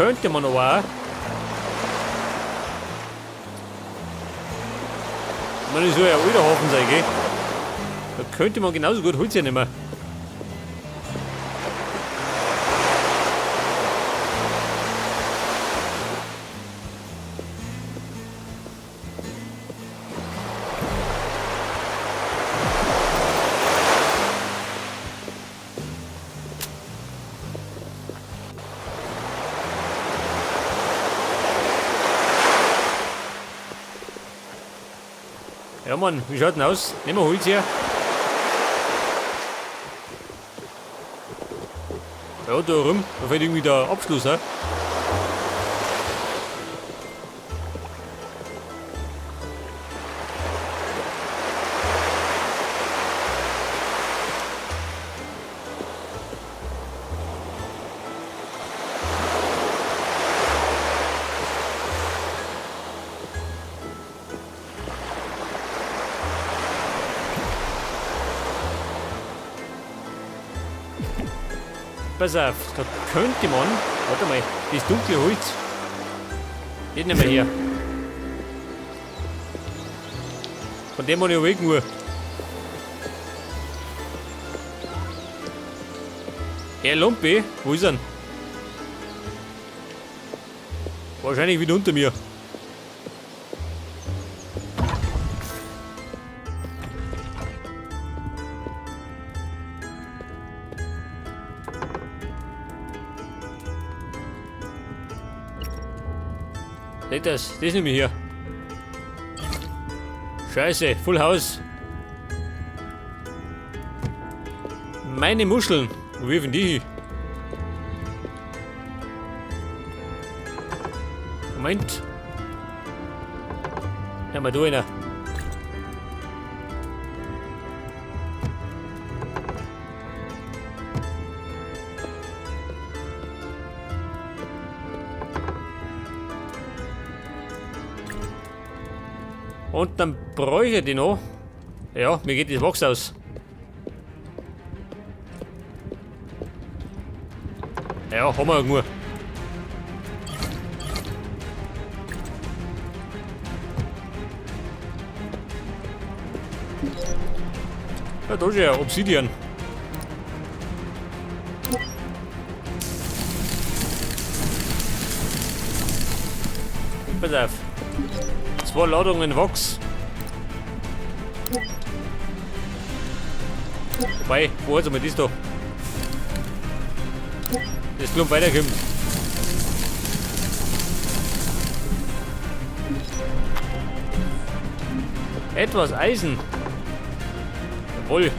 könnte man aber auch. Man ist so ein alter Hafen sein, gell? Da könnte man genauso gut Holz hernehmen. Ja Mann, wie schaut denn aus? Nehmen wir Holz her. Ja, da rum, da fällt irgendwie der Abschluss, he? Pass auf, da könnte man, warte mal, das dunkle Holz, das nehmen wir her. Von dem man ja weg nur. Herr Lumpi, wo ist er? Wahrscheinlich wieder unter mir. Seht das nehme ich hier. Scheiße, Full House. Meine Muscheln. Wo wirfen die hin? Moment. Ja, mal da einer. Und dann bräuchte ich die noch. Ja, mir geht das Wachs aus. Ja, haben wir irgendwo. Ja, da ist ja Obsidian. Pass auf. 2 Ladungen Wachs. Wobei, wo hat man das da? Das Klump weiterkommt. Etwas Eisen. Jawohl.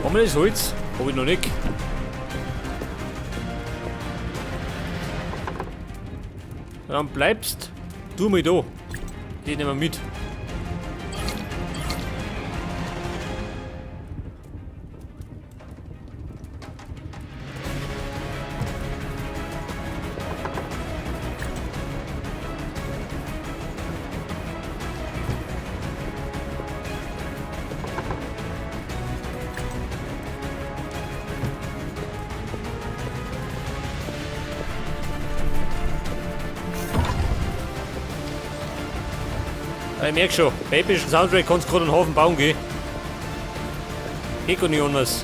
Haben wir das Holz? Hab ich noch nicht. Dann bleibst du mal da. Die nehmen wir mit. Ich merke schon, bei epischen Soundtrack kannst du gerade einen Haufen bauen gehen. Geht gar nicht anders.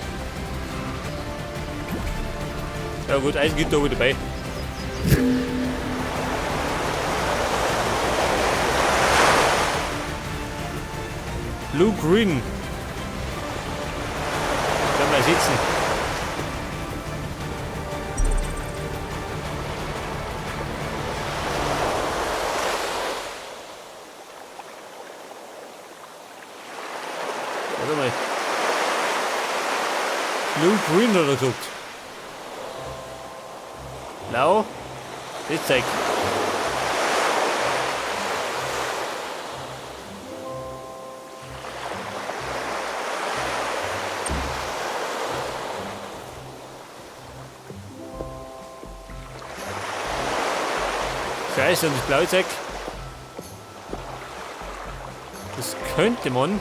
Ja gut, Eisen gibt da auch dabei. Blue Green. Kann mal sitzen. Warte mal. Blue Green hat er gesagt. Blau. Das zeigt. Scheiße, und das Blau zeigt. Das könnte man.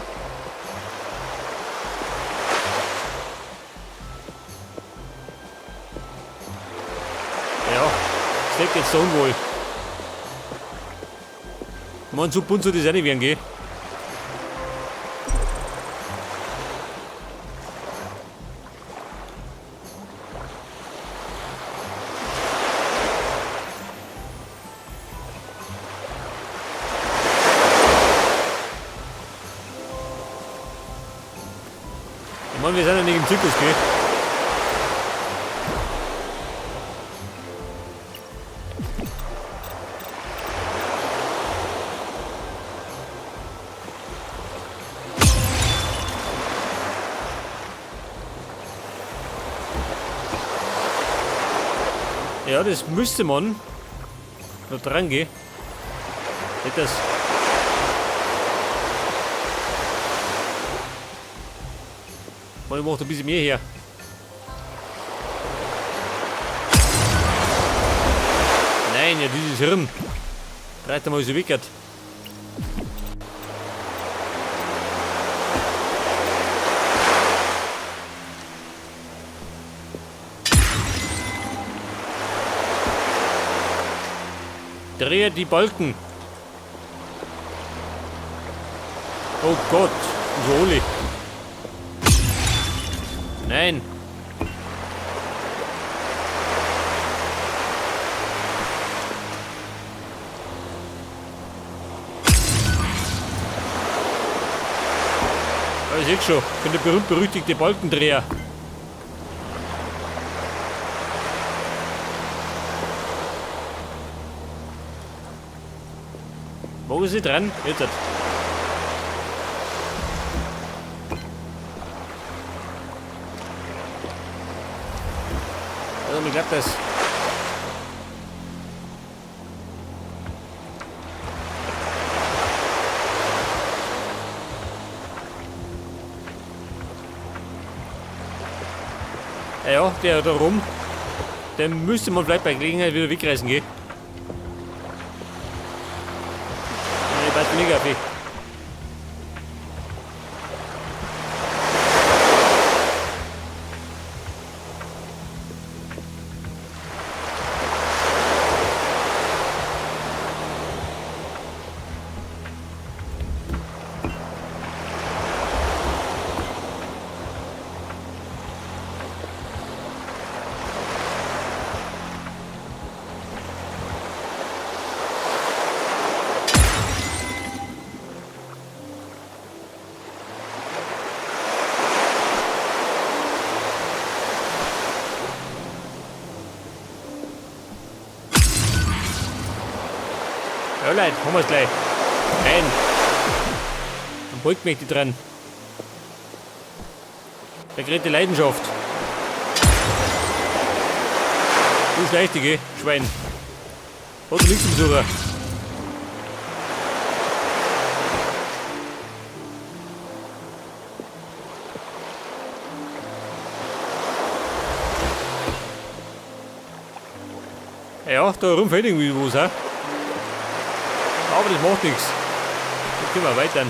Ja, steckt jetzt so unwohl. Man, so bunt soll das auch nicht werden, gell? Mann, wir sind ja nicht im Zirkus, gell? Ja, das müsste man da dran gehen. Nicht das. Ich mache ein bisschen mehr her. Nein, ja, dieses Hirn. Reit mal so wickert. Drehe die Balken. Oh Gott, so Oli. Nein. Das ist jetzt schon. Ich bin der berühmt-berüchtigte Balkendreher. Wo ist sie dran? Jetzt. Also, mir klappt das. Ja, der da rum, den müsste man vielleicht bei Gelegenheit wieder wegreißen gehen. Ich weiß nicht, auf. Ja, Leute, haben wir es gleich. Nein. Dann beugt mich die dran. Vergrete Leidenschaft. Du schleichst dich, Schwein. Oder nichts zum Sucher. Ja, da rum fällt irgendwie was, ha? Aber das macht nichts. Jetzt können wir weiter.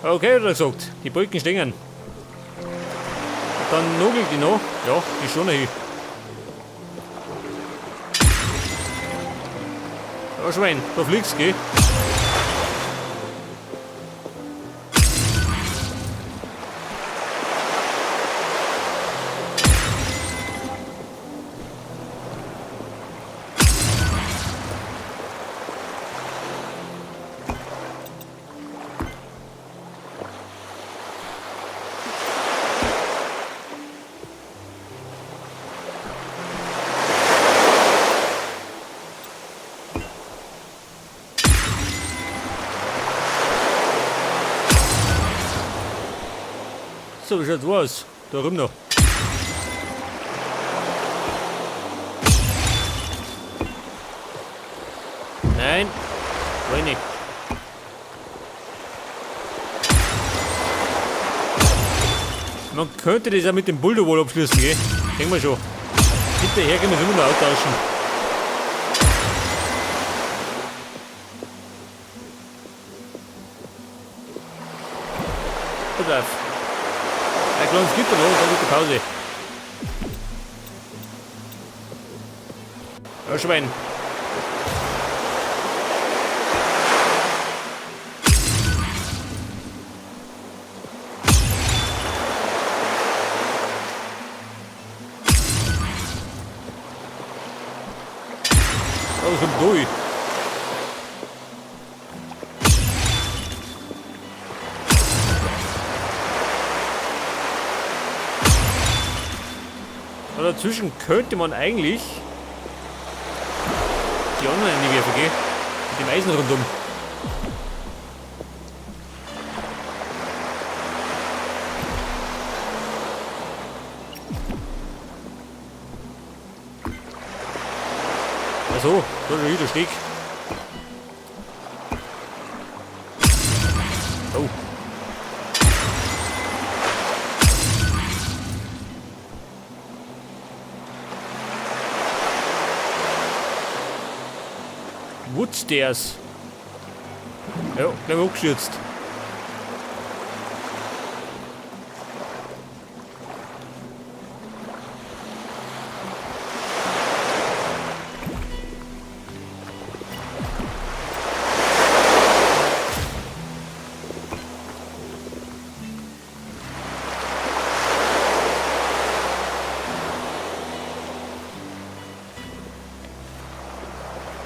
Okay, hat er gesagt. Die Balken stehen. Dann nagelt die noch. Ja, die schon hin. Ja, Schwein, da fliegst du, gell? So, wie schaut's aus? Da rum noch. Nein, will nicht. Man könnte das auch mit dem Bulldozer wohl abschließen, gell? Denken wir schon. Hinterher können wir es immer noch austauschen. Pass auf. Ein kleines Gitter noch, dann wird die Pause. Ja, Schwein. Oh, kommt durch. Und dazwischen könnte man eigentlich die anderen in die Werfer gehen. Mit dem Eisen rundum. Also, da ist wieder Steg. Oh. Woodstairs. Ja, gleich hochgestürzt.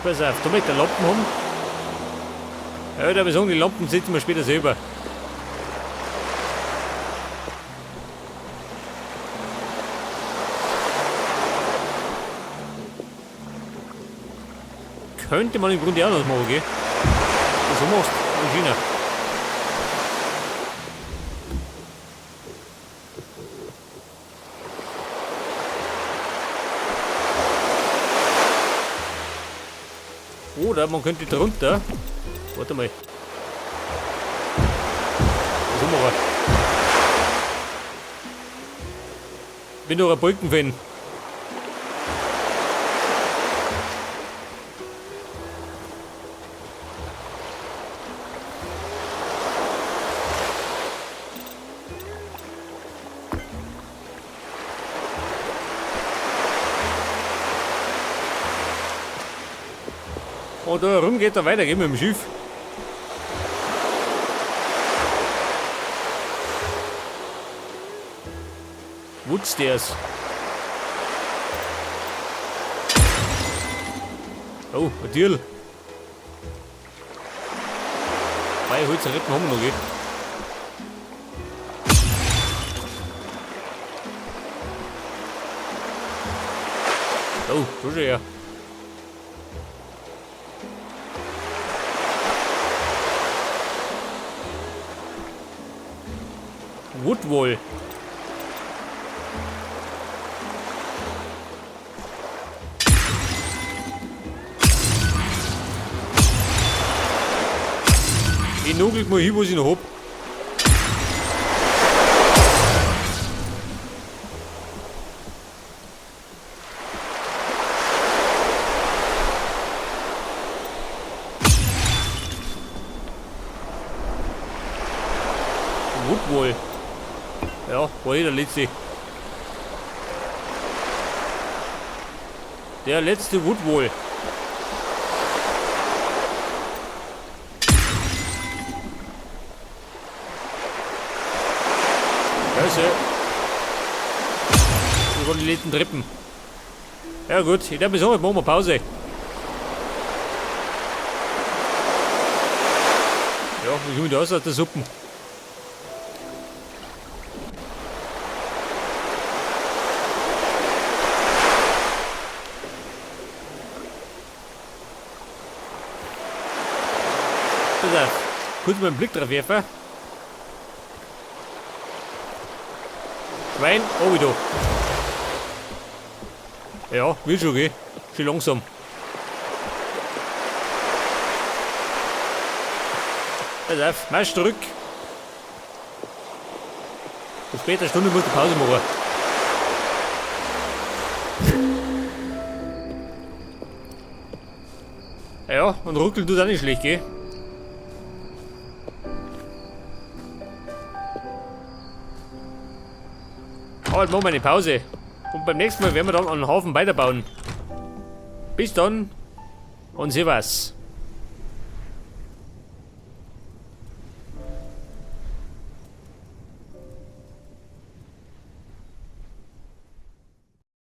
Pass auf, da mit der Lampen haben. Ja, da wir sagen, die Lampen setzen wir später selber. Könnte man im Grunde auch noch machen, gell? Was du machst in China. Oder man könnte drunter. Warte mal. Was haben wir? Bin doch ein Balkenfan. Und da herum geht er weiter, gehen wir mit dem Schiff. Woodstairs. Oh, ein Tierl. Zwei Holzreppen haben wir noch, gell? Oh, da schon her. Woodwall. Ich nagelt mal hin, was ich noch hab. Woodwall. Ja, war der letzte. Der letzte Woodwall. Scheiße. Das waren die letzten Treppen. Ja gut, ich darf mir sagen, machen wir Pause. Ja, wie kommt das aus der Suppe? Pass auf, kurz mal einen Blick drauf werfen. Schwein, oh wieder. Ja, will schon gehen. Schon langsam. Pass auf, Marsch zurück. Das später Stunde musst du Pause machen. Ja, und ruckeln tut auch nicht schlecht, gell? Aber jetzt machen wir eine Pause. Und beim nächsten Mal werden wir dann an den Hafen weiterbauen. Bis dann und servus.